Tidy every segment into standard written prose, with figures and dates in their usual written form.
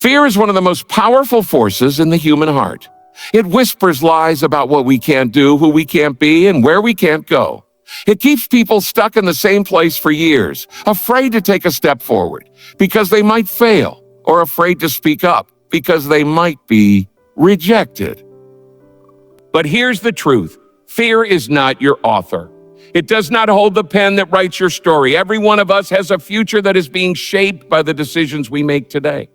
Fear is one of the most powerful forces in the human heart. It whispers lies about what we can't do, who we can't be, and where we can't go. It keeps people stuck in the same place for years, afraid to take a step forward because they might fail, or afraid to speak up because they might be rejected. But here's the truth. Fear is not your author. It does not hold the pen that writes your story. Every one of us has a future that is being shaped by the decisions we make today.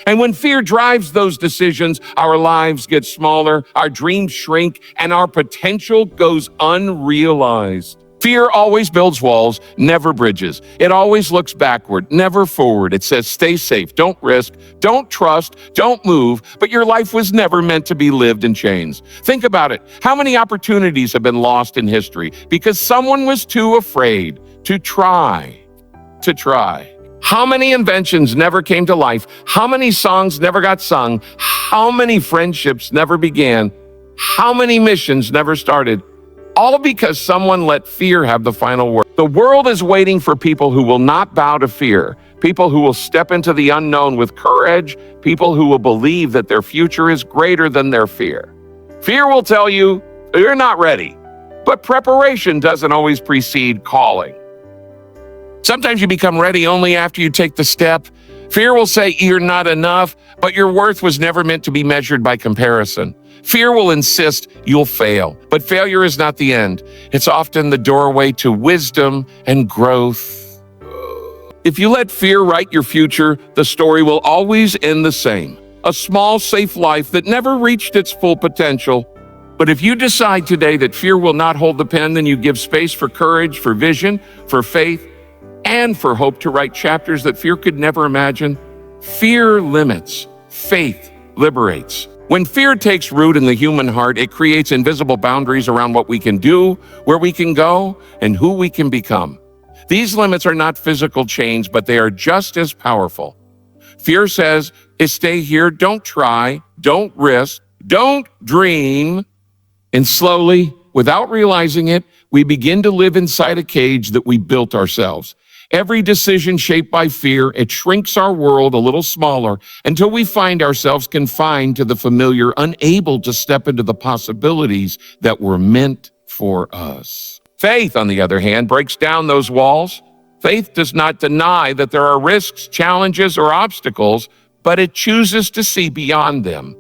And when fear drives those decisions, our lives get smaller, our dreams shrink, and our potential goes unrealized. Fear always builds walls, never bridges. It always looks backward, never forward. It says, stay safe, don't risk, don't trust, don't move, but your life was never meant to be lived in chains. Think about it. How many opportunities have been lost in history because someone was too afraid to try? How many inventions never came to life? How many songs never got sung? How many friendships never began? How many missions never started? All because someone let fear have the final word. The world is waiting for people who will not bow to fear, people who will step into the unknown with courage, people who will believe that their future is greater than their fear. Fear will tell you, you're not ready, but preparation doesn't always precede calling. Sometimes you become ready only after you take the step. Fear will say you're not enough, but your worth was never meant to be measured by comparison. Fear will insist you'll fail, but failure is not the end. It's often the doorway to wisdom and growth. If you let fear write your future, the story will always end the same. A small, safe life that never reached its full potential. But if you decide today that fear will not hold the pen, then you give space for courage, for vision, for faith, and for hope to write chapters that fear could never imagine. Fear limits, faith liberates. When fear takes root in the human heart, it creates invisible boundaries around what we can do, where we can go, and who we can become. These limits are not physical chains, but they are just as powerful. Fear says, stay here, don't try, don't risk, don't dream. And slowly, without realizing it, we begin to live inside a cage that we built ourselves. Every decision shaped by fear, it shrinks our world a little smaller until we find ourselves confined to the familiar, unable to step into the possibilities that were meant for us. Faith, on the other hand, breaks down those walls. Faith does not deny that there are risks, challenges, or obstacles, but it chooses to see beyond them.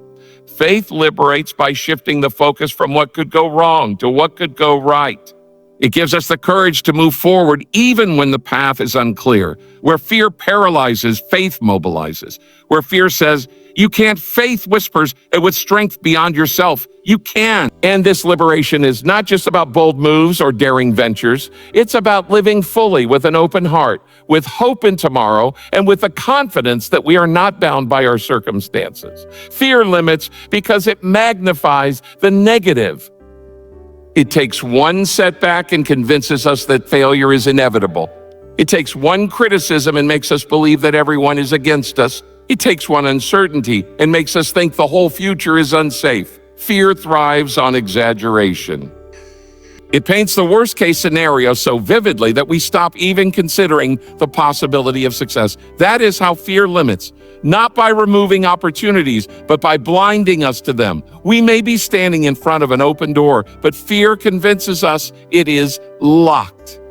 Faith liberates by shifting the focus from what could go wrong to what could go right. It gives us the courage to move forward even when the path is unclear. Where fear paralyzes, faith mobilizes. Where fear says, you can't, faith whispers, and with strength beyond yourself, you can. And this liberation is not just about bold moves or daring ventures. It's about living fully with an open heart, with hope in tomorrow, and with the confidence that we are not bound by our circumstances. Fear limits because it magnifies the negative. It takes one setback and convinces us that failure is inevitable. It takes one criticism and makes us believe that everyone is against us. It takes one uncertainty and makes us think the whole future is unsafe. Fear thrives on exaggeration. It paints the worst-case scenario so vividly that we stop even considering the possibility of success. That is how fear limits, not by removing opportunities, but by blinding us to them. We may be standing in front of an open door, but fear convinces us it is locked.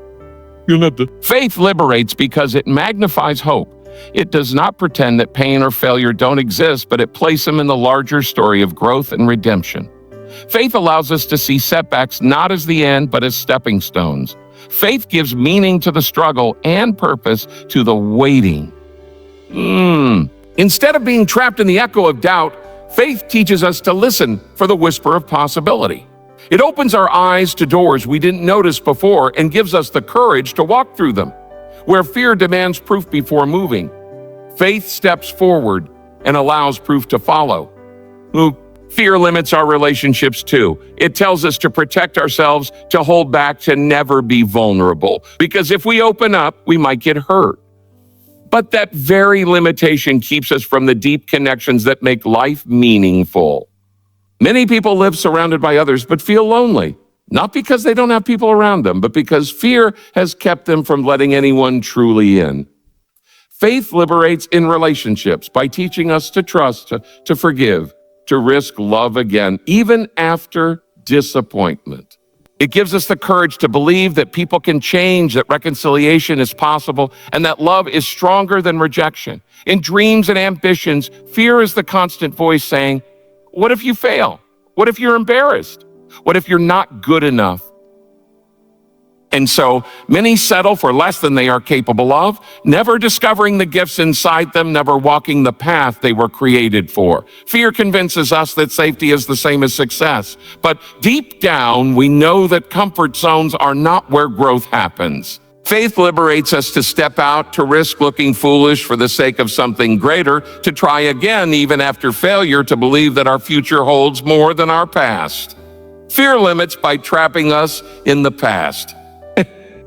Faith liberates because it magnifies hope. It does not pretend that pain or failure don't exist, but it places them in the larger story of growth and redemption. Faith allows us to see setbacks not as the end, but as stepping stones. Faith gives meaning to the struggle and purpose to the waiting. Instead of being trapped in the echo of doubt, faith teaches us to listen for the whisper of possibility. It opens our eyes to doors we didn't notice before and gives us the courage to walk through them. Where fear demands proof before moving, faith steps forward and allows proof to follow. Fear limits our relationships too. It tells us to protect ourselves, to hold back, to never be vulnerable. Because if we open up, we might get hurt. But that very limitation keeps us from the deep connections that make life meaningful. Many people live surrounded by others, but feel lonely. Not because they don't have people around them, but because fear has kept them from letting anyone truly in. Faith liberates in relationships by teaching us to trust, to forgive, to risk love again, even after disappointment. It gives us the courage to believe that people can change, that reconciliation is possible, and that love is stronger than rejection. In dreams and ambitions, fear is the constant voice saying, what if you fail? What if you're embarrassed? What if you're not good enough? And so many settle for less than they are capable of, never discovering the gifts inside them, never walking the path they were created for. Fear convinces us that safety is the same as success. But deep down, we know that comfort zones are not where growth happens. Faith liberates us to step out, to risk looking foolish for the sake of something greater, to try again even after failure, to believe that our future holds more than our past. Fear limits by trapping us in the past.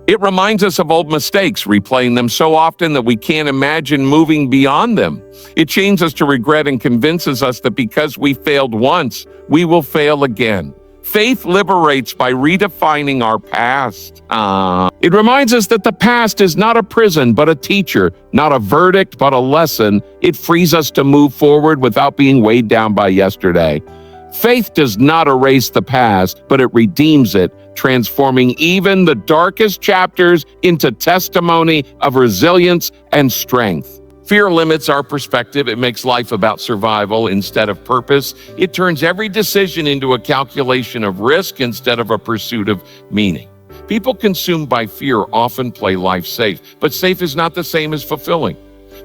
It reminds us of old mistakes, replaying them so often that we can't imagine moving beyond them. It chains us to regret and convinces us that because we failed once, we will fail again. Faith liberates by redefining our past. It reminds us that the past is not a prison, but a teacher, not a verdict, but a lesson. It frees us to move forward without being weighed down by yesterday. Faith does not erase the past, but it redeems it, transforming even the darkest chapters into testimony of resilience and strength. Fear limits our perspective. It makes life about survival instead of purpose. It turns every decision into a calculation of risk instead of a pursuit of meaning. People consumed by fear often play life safe, but safe is not the same as fulfilling.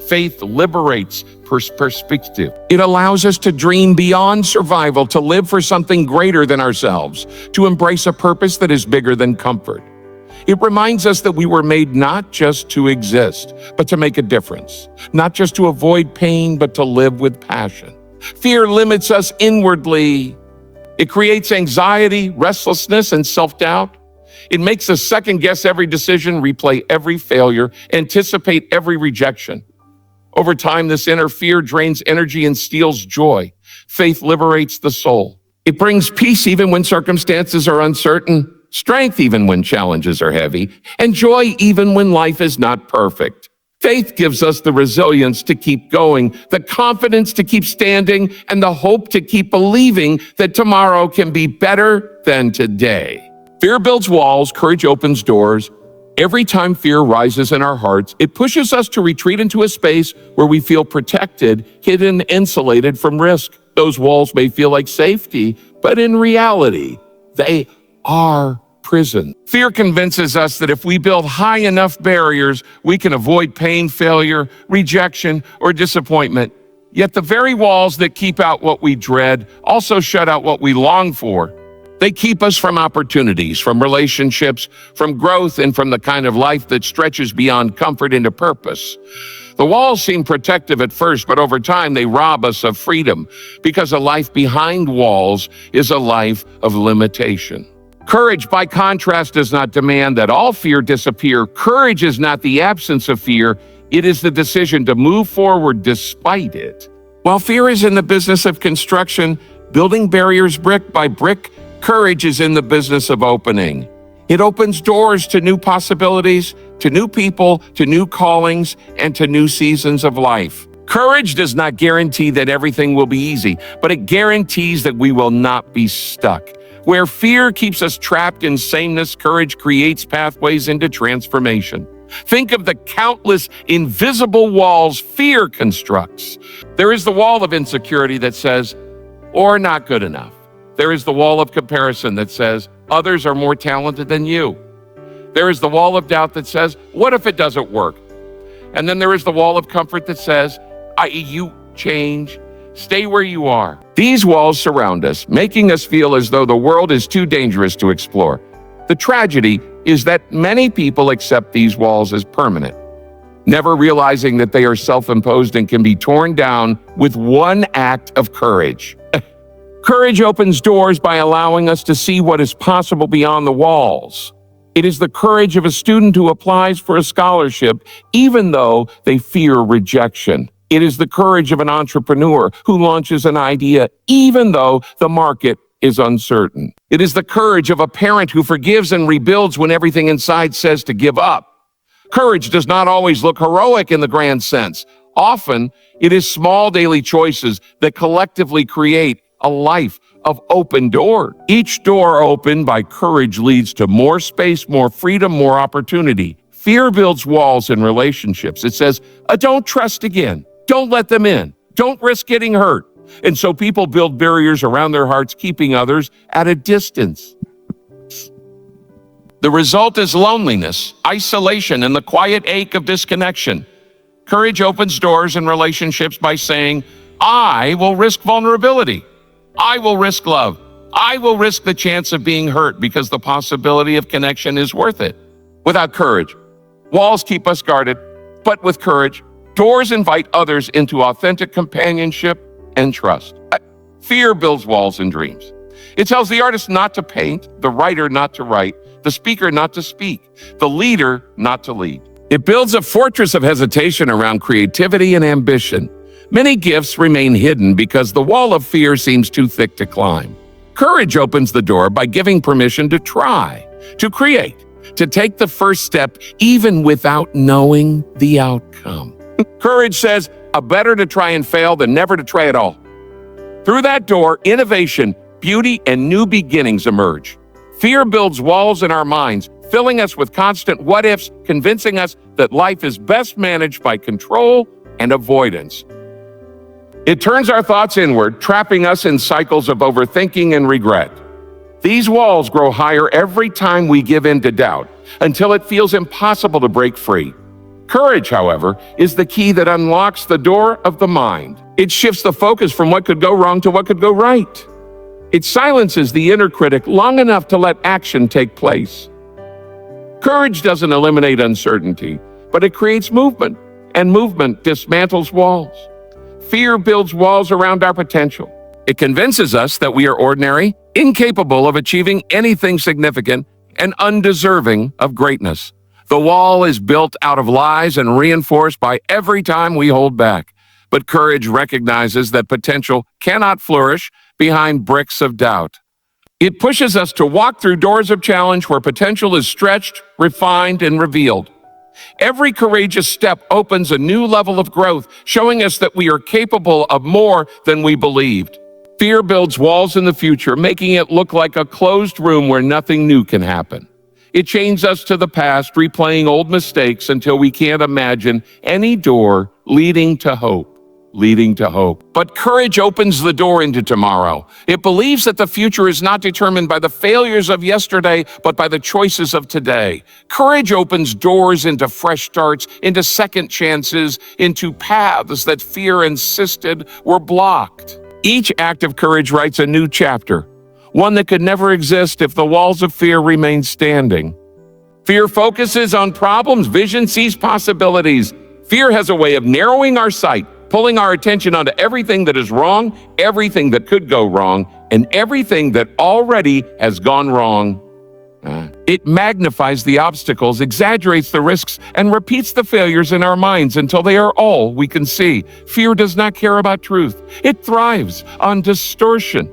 Faith liberates perspective. It allows us to dream beyond survival, to live for something greater than ourselves, to embrace a purpose that is bigger than comfort. It reminds us that we were made not just to exist, but to make a difference, not just to avoid pain, but to live with passion. Fear limits us inwardly. It creates anxiety, restlessness, and self-doubt. It makes us second-guess every decision, replay every failure, anticipate every rejection. Over time, this inner fear drains energy and steals joy. Faith liberates the soul. It brings peace even when circumstances are uncertain, strength even when challenges are heavy, and joy even when life is not perfect. Faith gives us the resilience to keep going, the confidence to keep standing, and the hope to keep believing that tomorrow can be better than today. Fear builds walls, courage opens doors. Every time fear rises in our hearts, it pushes us to retreat into a space where we feel protected, hidden, insulated from risk. Those walls may feel like safety, but in reality, they are prison. Fear convinces us that if we build high enough barriers, we can avoid pain, failure, rejection, or disappointment. Yet the very walls that keep out what we dread also shut out what we long for. They keep us from opportunities, from relationships, from growth, and from the kind of life that stretches beyond comfort into purpose. The walls seem protective at first, but over time they rob us of freedom, because a life behind walls is a life of limitation. Courage, by contrast, does not demand that all fear disappear. Courage is not the absence of fear. It is the decision to move forward despite it. While fear is in the business of construction, building barriers brick by brick, courage is in the business of opening. It opens doors to new possibilities, to new people, to new callings, and to new seasons of life. Courage does not guarantee that everything will be easy, but it guarantees that we will not be stuck. Where fear keeps us trapped in sameness, courage creates pathways into transformation. Think of the countless invisible walls fear constructs. There is the wall of insecurity that says, or not good enough. There is the wall of comparison that says, others are more talented than you. There is the wall of doubt that says, what if it doesn't work? And then there is the wall of comfort that says, you change, stay where you are. These walls surround us, making us feel as though the world is too dangerous to explore. The tragedy is that many people accept these walls as permanent, never realizing that they are self-imposed and can be torn down with one act of courage. Courage opens doors by allowing us to see what is possible beyond the walls. It is the courage of a student who applies for a scholarship, even though they fear rejection. It is the courage of an entrepreneur who launches an idea, even though the market is uncertain. It is the courage of a parent who forgives and rebuilds when everything inside says to give up. Courage does not always look heroic in the grand sense. Often, it is small daily choices that collectively create a life of open door. Each door opened by courage leads to more space, more freedom, more opportunity. Fear builds walls in relationships. It says, don't trust again. Don't let them in. Don't risk getting hurt. And so people build barriers around their hearts, keeping others at a distance. The result is loneliness, isolation, and the quiet ache of disconnection. Courage opens doors in relationships by saying, I will risk vulnerability. I will risk love. I will risk the chance of being hurt because the possibility of connection is worth it. Without courage, walls keep us guarded, but with courage, doors invite others into authentic companionship and trust. Fear builds walls in dreams. It tells the artist not to paint, the writer not to write, the speaker not to speak, the leader not to lead. It builds a fortress of hesitation around creativity and ambition. Many gifts remain hidden because the wall of fear seems too thick to climb. Courage opens the door by giving permission to try, to create, to take the first step even without knowing the outcome. Courage says, better to try and fail than never to try at all. Through that door, innovation, beauty, and new beginnings emerge. Fear builds walls in our minds, filling us with constant what-ifs, convincing us that life is best managed by control and avoidance. It turns our thoughts inward, trapping us in cycles of overthinking and regret. These walls grow higher every time we give in to doubt, until it feels impossible to break free. Courage, however, is the key that unlocks the door of the mind. It shifts the focus from what could go wrong to what could go right. It silences the inner critic long enough to let action take place. Courage doesn't eliminate uncertainty, but it creates movement, and movement dismantles walls. Fear builds walls around our potential. It convinces us that we are ordinary, incapable of achieving anything significant, and undeserving of greatness. The wall is built out of lies and reinforced by every time we hold back. But courage recognizes that potential cannot flourish behind bricks of doubt. It pushes us to walk through doors of challenge where potential is stretched, refined, and revealed. Every courageous step opens a new level of growth, showing us that we are capable of more than we believed. Fear builds walls in the future, making it look like a closed room where nothing new can happen. It chains us to the past, replaying old mistakes until we can't imagine any door leading to hope. But courage opens the door into tomorrow. It believes that the future is not determined by the failures of yesterday, but by the choices of today. Courage opens doors into fresh starts, into second chances, into paths that fear insisted were blocked. Each act of courage writes a new chapter, one that could never exist if the walls of fear remained standing. Fear focuses on problems, vision sees possibilities. Fear has a way of narrowing our sight, pulling our attention onto everything that is wrong, everything that could go wrong, and everything that already has gone wrong. It magnifies the obstacles, exaggerates the risks, and repeats the failures in our minds until they are all we can see. Fear does not care about truth. It thrives on distortion.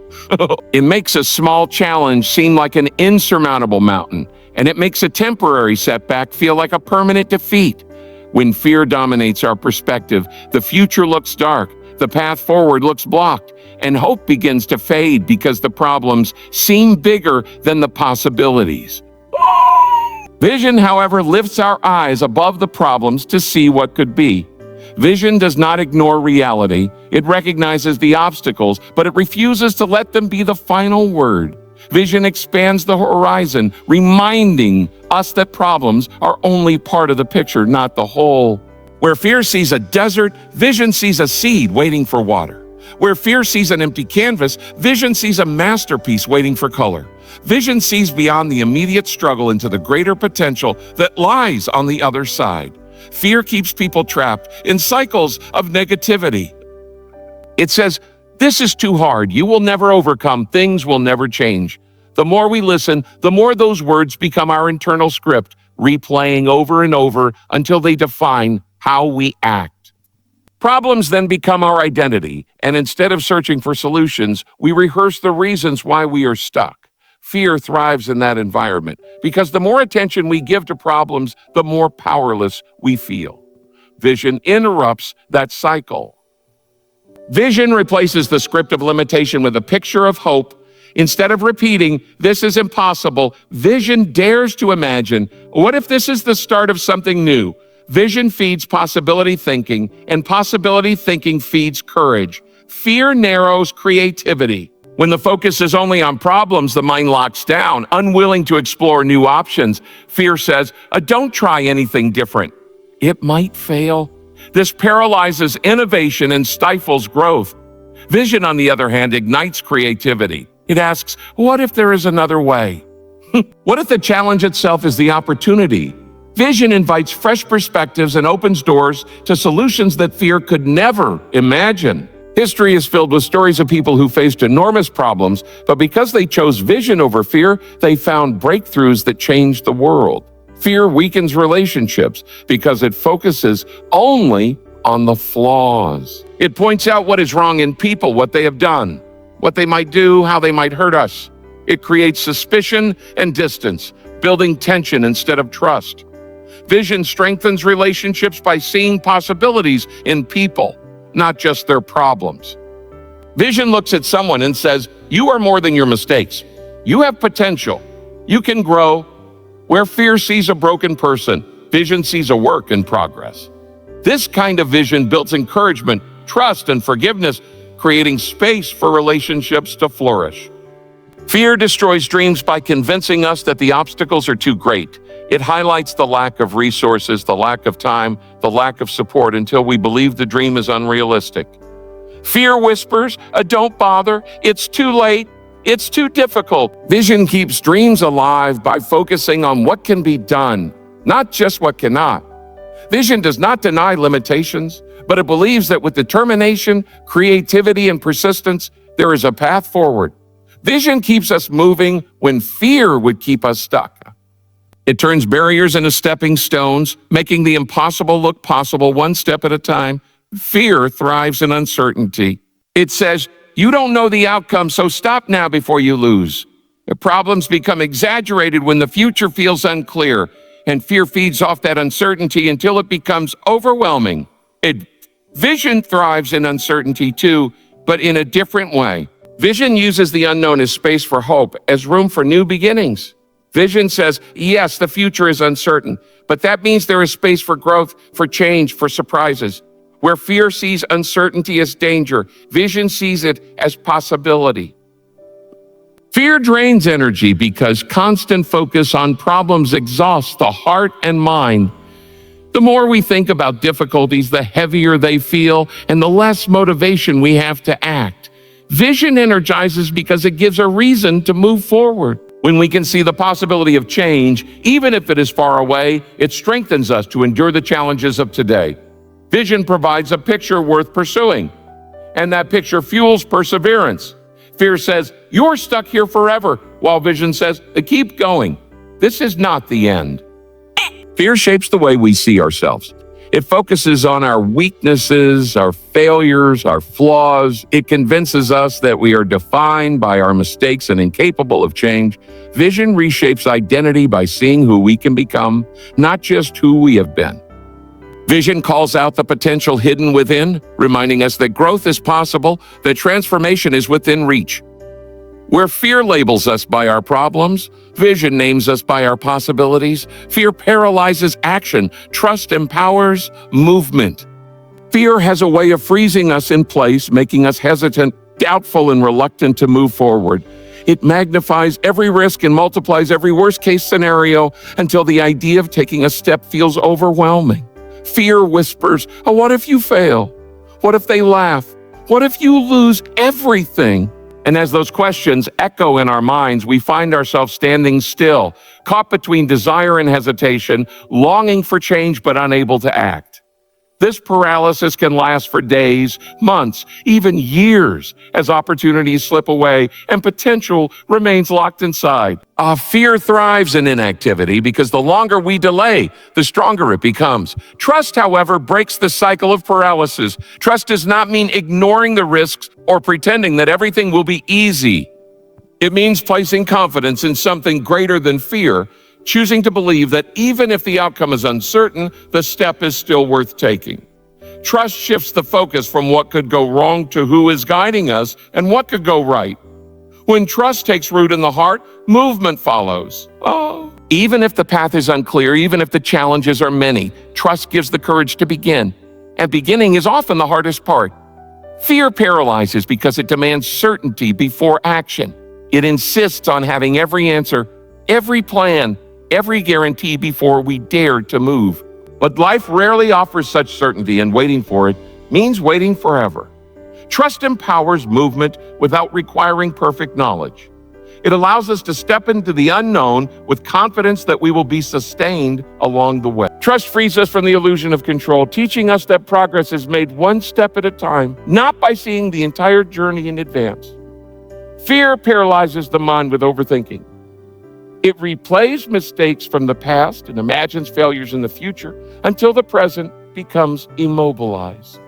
It makes a small challenge seem like an insurmountable mountain, and it makes a temporary setback feel like a permanent defeat. When fear dominates our perspective, the future looks dark, the path forward looks blocked, and hope begins to fade because the problems seem bigger than the possibilities. Vision, however, lifts our eyes above the problems to see what could be. Vision does not ignore reality. It recognizes the obstacles, but it refuses to let them be the final word. Vision expands the horizon, reminding us that problems are only part of the picture, not the whole. Where fear sees a desert, vision sees a seed waiting for water. Where fear sees an empty canvas, vision sees a masterpiece waiting for color. Vision sees beyond the immediate struggle into the greater potential that lies on the other side. Fear keeps people trapped in cycles of negativity. It says, "This is too hard. You will never overcome. Things will never change." The more we listen, the more those words become our internal script, replaying over and over until they define how we act. Problems then become our identity, and instead of searching for solutions, we rehearse the reasons why we are stuck. Fear thrives in that environment because the more attention we give to problems, the more powerless we feel. Vision interrupts that cycle. Vision replaces the script of limitation with a picture of hope. Instead of repeating, "This is impossible," vision dares to imagine, "What if this is the start of something new?" Vision feeds possibility thinking, and possibility thinking feeds courage. Fear narrows creativity. When the focus is only on problems, the mind locks down, unwilling to explore new options. Fear says, "Don't try anything different. It might fail." This paralyzes innovation and stifles growth. Vision, on the other hand, ignites creativity. It asks, what if there is another way? What if the challenge itself is the opportunity? Vision invites fresh perspectives and opens doors to solutions that fear could never imagine. History is filled with stories of people who faced enormous problems, but because they chose vision over fear, they found breakthroughs that changed the world. Fear weakens relationships because it focuses only on the flaws. It points out what is wrong in people, what they have done, what they might do, how they might hurt us. It creates suspicion and distance, building tension instead of trust. Vision strengthens relationships by seeing possibilities in people, not just their problems. Vision looks at someone and says, "You are more than your mistakes. You have potential. You can grow." Where fear sees a broken person, vision sees a work in progress. This kind of vision builds encouragement, trust, and forgiveness, creating space for relationships to flourish. Fear destroys dreams by convincing us that the obstacles are too great. It highlights the lack of resources, the lack of time, the lack of support until we believe the dream is unrealistic. Fear whispers, "Don't bother, it's too late, it's too difficult." Vision keeps dreams alive by focusing on what can be done, not just what cannot. Vision does not deny limitations, but it believes that with determination, creativity, and persistence, there is a path forward. Vision keeps us moving when fear would keep us stuck. It turns barriers into stepping stones, making the impossible look possible one step at a time. Fear thrives in uncertainty. It says, "You don't know the outcome, so stop now before you lose." The problems become exaggerated when the future feels unclear, and fear feeds off that uncertainty until it becomes overwhelming. Vision thrives in uncertainty too, but in a different way. Vision uses the unknown as space for hope, as room for new beginnings. Vision says, yes, the future is uncertain, but that means there is space for growth, for change, for surprises. Where fear sees uncertainty as danger, vision sees it as possibility. Fear drains energy because constant focus on problems exhausts the heart and mind. The more we think about difficulties, the heavier they feel, and the less motivation we have to act. Vision energizes because it gives a reason to move forward. When we can see the possibility of change, even if it is far away, it strengthens us to endure the challenges of today. Vision provides a picture worth pursuing, and that picture fuels perseverance. Fear says, "You're stuck here forever," while vision says, "Keep going. This is not the end." Fear shapes the way we see ourselves. It focuses on our weaknesses, our failures, our flaws. It convinces us that we are defined by our mistakes and incapable of change. Vision reshapes identity by seeing who we can become, not just who we have been. Vision calls out the potential hidden within, reminding us that growth is possible, that transformation is within reach. Where fear labels us by our problems, vision names us by our possibilities. Fear paralyzes action. Trust empowers movement. Fear has a way of freezing us in place, making us hesitant, doubtful, and reluctant to move forward. It magnifies every risk and multiplies every worst-case scenario until the idea of taking a step feels overwhelming. Fear whispers, what if you fail? What if they laugh? What if you lose everything? And as those questions echo in our minds, we find ourselves standing still, caught between desire and hesitation, longing for change but unable to act. This paralysis can last for days, months, even years, as opportunities slip away and potential remains locked inside. Fear thrives in inactivity because the longer we delay, the stronger it becomes. Trust, however, breaks the cycle of paralysis. Trust does not mean ignoring the risks or pretending that everything will be easy. It means placing confidence in something greater than fear, choosing to believe that even if the outcome is uncertain, the step is still worth taking. Trust shifts the focus from what could go wrong to who is guiding us and what could go right. When trust takes root in the heart, movement follows. Even if the path is unclear, even if the challenges are many, trust gives the courage to begin. And beginning is often the hardest part. Fear paralyzes because it demands certainty before action. It insists on having every answer, every plan, every guarantee before we dare to move. But life rarely offers such certainty, and waiting for it means waiting forever. Trust empowers movement without requiring perfect knowledge. It allows us to step into the unknown with confidence that we will be sustained along the way. Trust frees us from the illusion of control, teaching us that progress is made one step at a time, not by seeing the entire journey in advance. Fear paralyzes the mind with overthinking. It replays mistakes from the past and imagines failures in the future until the present becomes immobilized.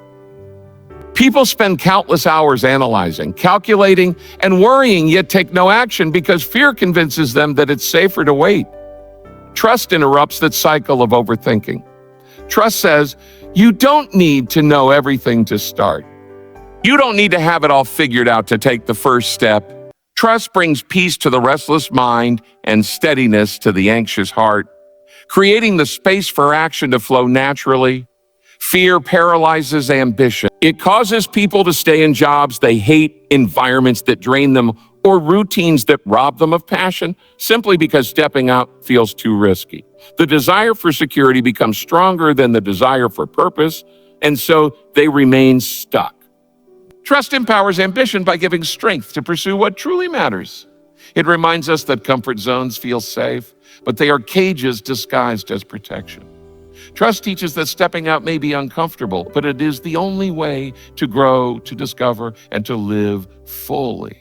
People spend countless hours analyzing, calculating, and worrying, yet take no action because fear convinces them that it's safer to wait. Trust interrupts that cycle of overthinking. Trust says, you don't need to know everything to start. You don't need to have it all figured out to take the first step. Trust brings peace to the restless mind and steadiness to the anxious heart, creating the space for action to flow naturally. Fear paralyzes ambition. It causes people to stay in jobs they hate, environments that drain them, or routines that rob them of passion, simply because stepping out feels too risky. The desire for security becomes stronger than the desire for purpose, and so they remain stuck. Trust empowers ambition by giving strength to pursue what truly matters. It reminds us that comfort zones feel safe, but they are cages disguised as protection. Trust teaches that stepping out may be uncomfortable, but it is the only way to grow, to discover, and to live fully.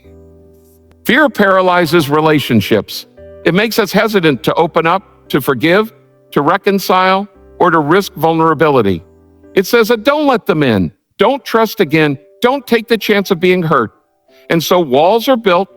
Fear paralyzes relationships. It makes us hesitant to open up, to forgive, to reconcile, or to risk vulnerability. It says that don't let them in, don't trust again, don't take the chance of being hurt. And so walls are built,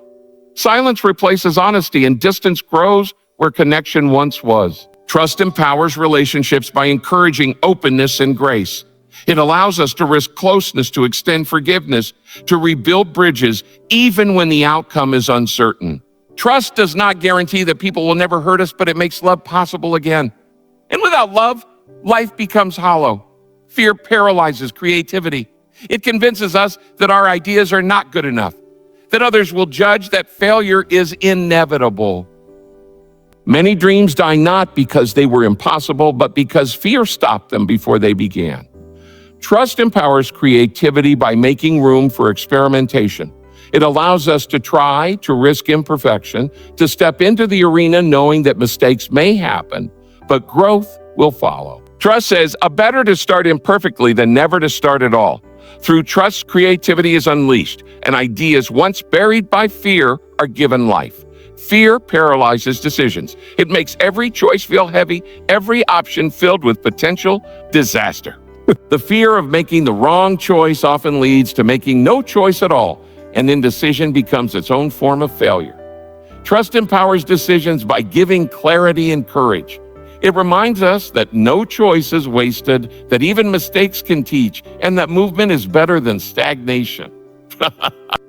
silence replaces honesty, and distance grows where connection once was. Trust empowers relationships by encouraging openness and grace. It allows us to risk closeness, to extend forgiveness, to rebuild bridges, even when the outcome is uncertain. Trust does not guarantee that people will never hurt us, but it makes love possible again. And without love, life becomes hollow. Fear paralyzes creativity. It convinces us that our ideas are not good enough, that others will judge, that failure is inevitable. Many dreams die not because they were impossible, but because fear stopped them before they began. Trust empowers creativity by making room for experimentation. It allows us to try, to risk imperfection, to step into the arena knowing that mistakes may happen, but growth will follow. Trust says, better to start imperfectly than never to start at all. Through trust, creativity is unleashed, and ideas once buried by fear are given life. Fear paralyzes decisions. It makes every choice feel heavy, every option filled with potential disaster. The fear of making the wrong choice often leads to making no choice at all, and indecision becomes its own form of failure. Trust empowers decisions by giving clarity and courage. It reminds us that no choice is wasted, that even mistakes can teach, and that movement is better than stagnation.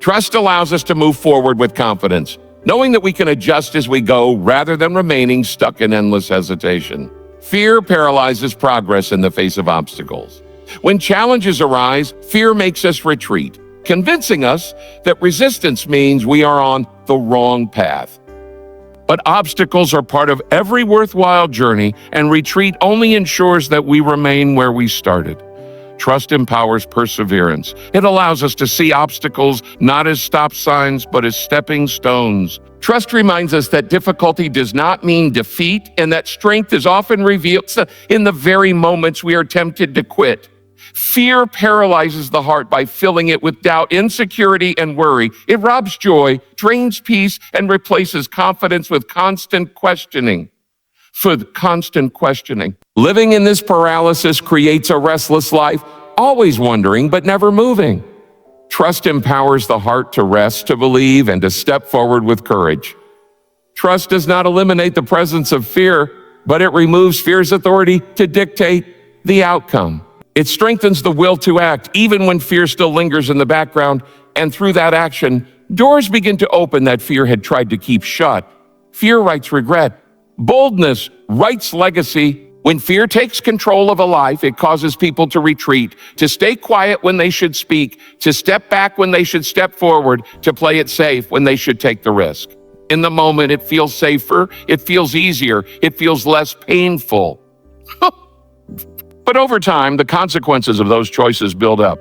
Trust allows us to move forward with confidence, knowing that we can adjust as we go rather than remaining stuck in endless hesitation. Fear paralyzes progress in the face of obstacles. When challenges arise, fear makes us retreat, convincing us that resistance means we are on the wrong path. But obstacles are part of every worthwhile journey, and retreat only ensures that we remain where we started. Trust empowers perseverance. It allows us to see obstacles not as stop signs, but as stepping stones. Trust reminds us that difficulty does not mean defeat, and that strength is often revealed in the very moments we are tempted to quit. Fear paralyzes the heart by filling it with doubt, insecurity, and worry. It robs joy, drains peace, and replaces confidence with constant questioning. Living in this paralysis creates a restless life, always wondering but never moving. Trust empowers the heart to rest, to believe, and to step forward with courage. Trust does not eliminate the presence of fear, but it removes fear's authority to dictate the outcome. It strengthens the will to act, even when fear still lingers in the background, and through that action, doors begin to open that fear had tried to keep shut. Fear writes regret. Boldness writes legacy. When fear takes control of a life, it causes people to retreat, to stay quiet when they should speak, to step back when they should step forward, to play it safe when they should take the risk. In the moment, it feels safer, it feels easier, it feels less painful. But over time, the consequences of those choices build up.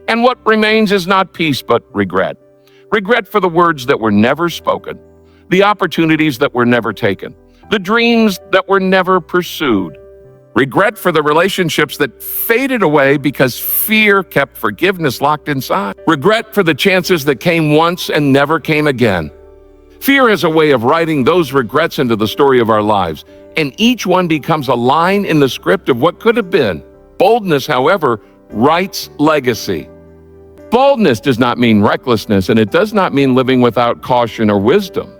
And what remains is not peace, but regret. Regret for the words that were never spoken, the opportunities that were never taken, the dreams that were never pursued. Regret for the relationships that faded away because fear kept forgiveness locked inside. Regret for the chances that came once and never came again. Fear is a way of writing those regrets into the story of our lives, and each one becomes a line in the script of what could have been. Boldness, however, writes legacy. Boldness does not mean recklessness, and it does not mean living without caution or wisdom.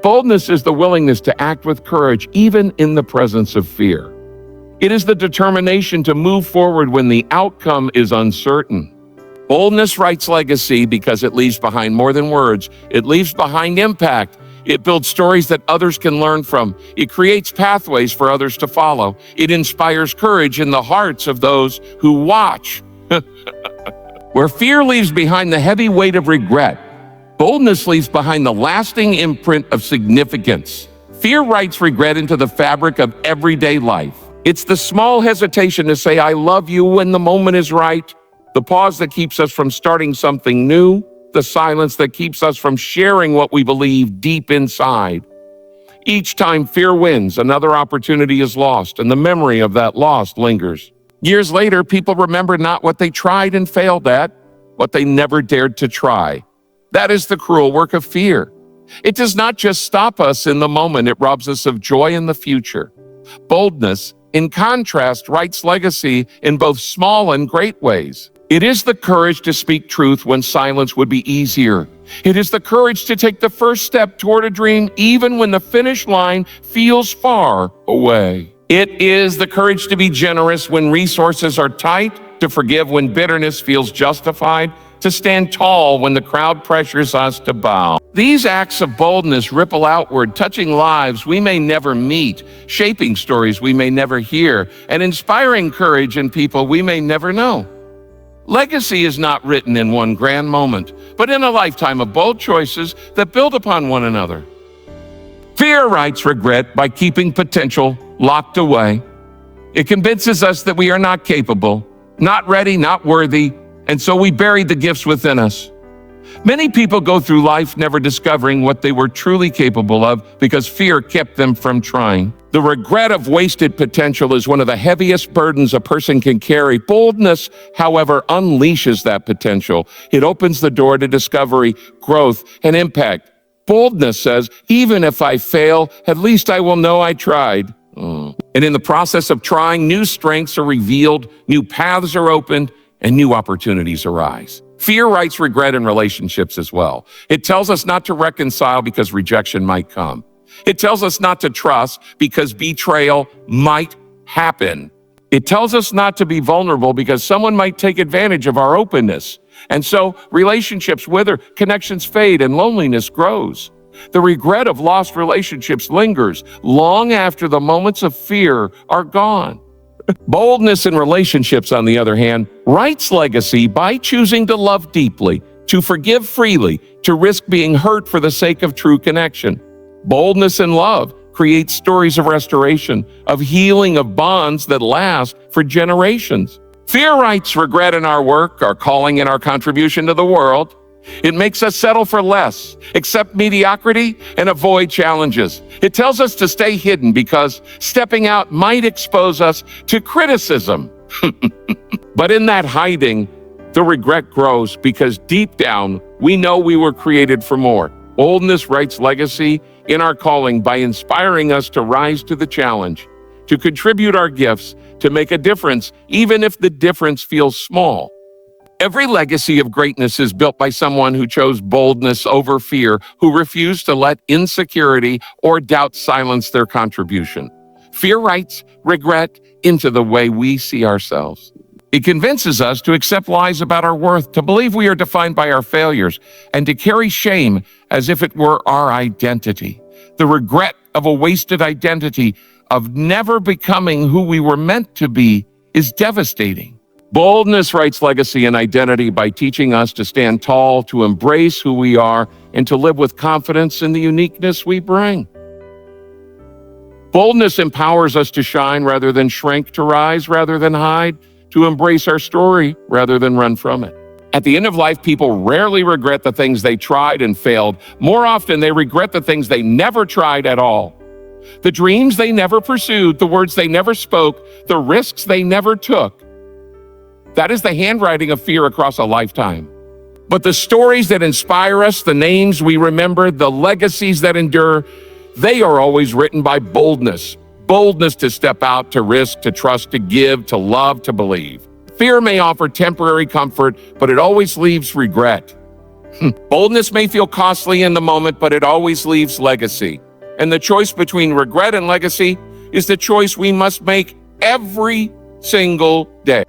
Boldness is the willingness to act with courage, even in the presence of fear. It is the determination to move forward when the outcome is uncertain. Boldness writes legacy because it leaves behind more than words. It leaves behind impact. It builds stories that others can learn from. It creates pathways for others to follow. It inspires courage in the hearts of those who watch. Where fear leaves behind the heavy weight of regret, boldness leaves behind the lasting imprint of significance. Fear writes regret into the fabric of everyday life. It's the small hesitation to say, I love you when the moment is right, the pause that keeps us from starting something new, the silence that keeps us from sharing what we believe deep inside. Each time fear wins, another opportunity is lost, and the memory of that loss lingers. Years later, people remember not what they tried and failed at, what they never dared to try. That is the cruel work of fear. It does not just stop us in the moment, it robs us of joy in the future. Boldness, in contrast, writes legacy in both small and great ways. It is the courage to speak truth when silence would be easier. It is the courage to take the first step toward a dream even when the finish line feels far away. It is the courage to be generous when resources are tight, to forgive when bitterness feels justified, to stand tall when the crowd pressures us to bow. These acts of boldness ripple outward, touching lives we may never meet, shaping stories we may never hear, and inspiring courage in people we may never know. Legacy is not written in one grand moment, but in a lifetime of bold choices that build upon one another. Fear writes regret by keeping potential locked away. It convinces us that we are not capable, not ready, not worthy, and so we bury the gifts within us. Many people go through life never discovering what they were truly capable of because fear kept them from trying. The regret of wasted potential is one of the heaviest burdens a person can carry. Boldness, however, unleashes that potential. It opens the door to discovery, growth, and impact. Boldness says, even if I fail, at least I will know I tried. And in the process of trying, new strengths are revealed, new paths are opened, and new opportunities arise. Fear writes regret in relationships as well. It tells us not to reconcile because rejection might come. It tells us not to trust because betrayal might happen. It tells us not to be vulnerable because someone might take advantage of our openness. And so relationships wither, connections fade, and loneliness grows. The regret of lost relationships lingers long after the moments of fear are gone. Boldness in relationships, on the other hand, writes legacy by choosing to love deeply, to forgive freely, to risk being hurt for the sake of true connection. Boldness in love creates stories of restoration, of healing, of bonds that last for generations. Fear writes regret in our work, our calling, and our contribution to the world. It makes us settle for less, accept mediocrity, and avoid challenges. It tells us to stay hidden because stepping out might expose us to criticism. But in that hiding, the regret grows because deep down, we know we were created for more. Boldness writes legacy in our calling by inspiring us to rise to the challenge, to contribute our gifts, to make a difference, even if the difference feels small. Every legacy of greatness is built by someone who chose boldness over fear, who refused to let insecurity or doubt silence their contribution. Fear writes regret into the way we see ourselves. It convinces us to accept lies about our worth, to believe we are defined by our failures, and to carry shame as if it were our identity. The regret of a wasted identity, of never becoming who we were meant to be, is devastating. Boldness writes legacy and identity by teaching us to stand tall, to embrace who we are, and to live with confidence in the uniqueness we bring. Boldness empowers us to shine rather than shrink, to rise rather than hide, to embrace our story rather than run from it. At the end of life, people rarely regret the things they tried and failed. More often, they regret the things they never tried at all. The dreams they never pursued, the words they never spoke, the risks they never took. That is the handwriting of fear across a lifetime. But the stories that inspire us, the names we remember, the legacies that endure, they are always written by boldness. Boldness to step out, to risk, to trust, to give, to love, to believe. Fear may offer temporary comfort, but it always leaves regret. Boldness may feel costly in the moment, but it always leaves legacy. And the choice between regret and legacy is the choice we must make every single day.